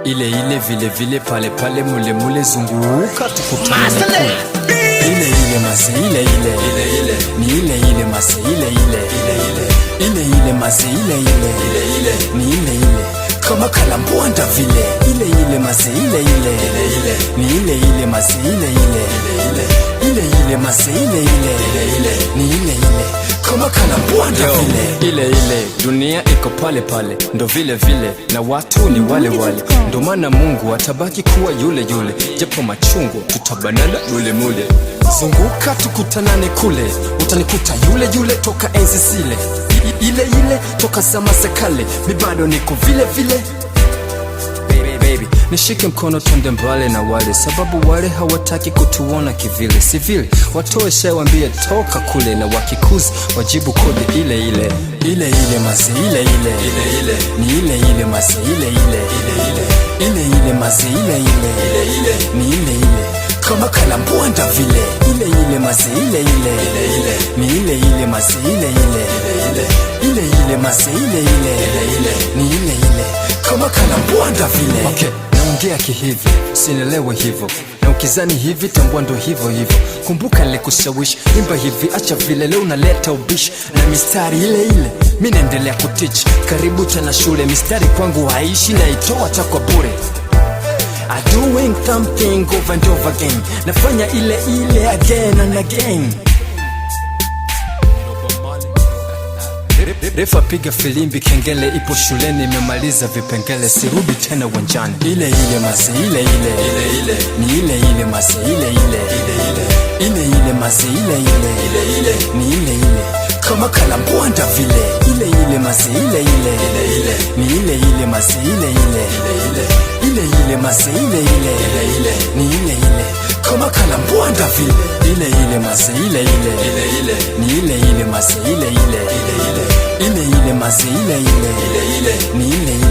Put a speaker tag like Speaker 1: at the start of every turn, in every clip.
Speaker 1: ile ile vile vile pale pale mule mule zunguka tukutane kule. Ile ile mase ile ile ni ile ile mase ile ile mase ile ile ni ile ile kama kalambwanda vile. Ile ile mase ile ni ile ile mase ile ile mase ile ni ile ile kama kalambwanda vile. Ile ile dunia iko pale pale, ndo vile vile na watu ni wale wale, ndo maana Mungu atabaki kuwa yule yule, japo machungu tutabanana mule mule. Zunguka tukutanane kule, utanikuta yule yule toka enzi zile, ile ile toka zama za kale, mi bado niko vile vile. Baby, nishike mkono twende mbali na wale, sababu wale hawataki kutuona kivile. Si vile watoe shai wambie toka kule, na wakikuzi wajibu kodi ile ile. Ile ile mase ile ni ile ile mase ile ile mase ile ni ile ile kama kalambwanda vile. Ile ile mase ile ni ile ile mase ile ile mase ile ni ile ile kama kalambwanda vile. Okay, naongea kihivi, sinelewe hivyo, na ukizani hivi tambua ndo hivyo hivyo. Kumbuka le kushawishi, imba hivi acha vile, leo unaleta ubishi na mistari ile ile. Mimi naendelea kutich, karibu tena shule, mistari kwangu haishi na itoa takwa bure. I doing something over and over again, nafanya ile ile again and again. Refa piga filimbi, kengele ipo shuleni, imemaliza vipengele, sirudi tena uwanjani. Ile ile mase ile ni ile ile mase ile ile mase ile ni ile ile kama kalambwanda vile. Ile ile mase ile ni ile ile mase ile ile mase ile ni ile ile kama kalambwanda vile. Ile ile mase ile ni ile ile mase ile ile mase ile ni ile ile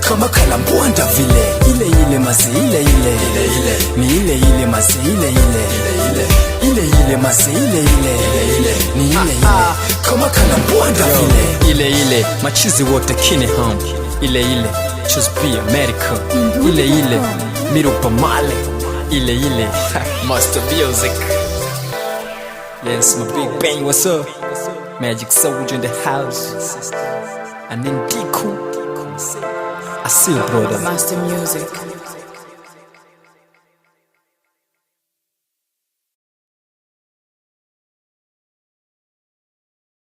Speaker 1: kama kalambwanda vile. Ile ile mase ile ni ile ile mase ile ile mase ile ni ile ile kama kalambwanda vile. Ile ile machizi wote kine home, ile ile choose be America, ile ile mirupa male, ile ile Master Music. Yes, my big bang, what's up? Magic Soldier in the house, and then Diku. I see you, brother.
Speaker 2: Master Music.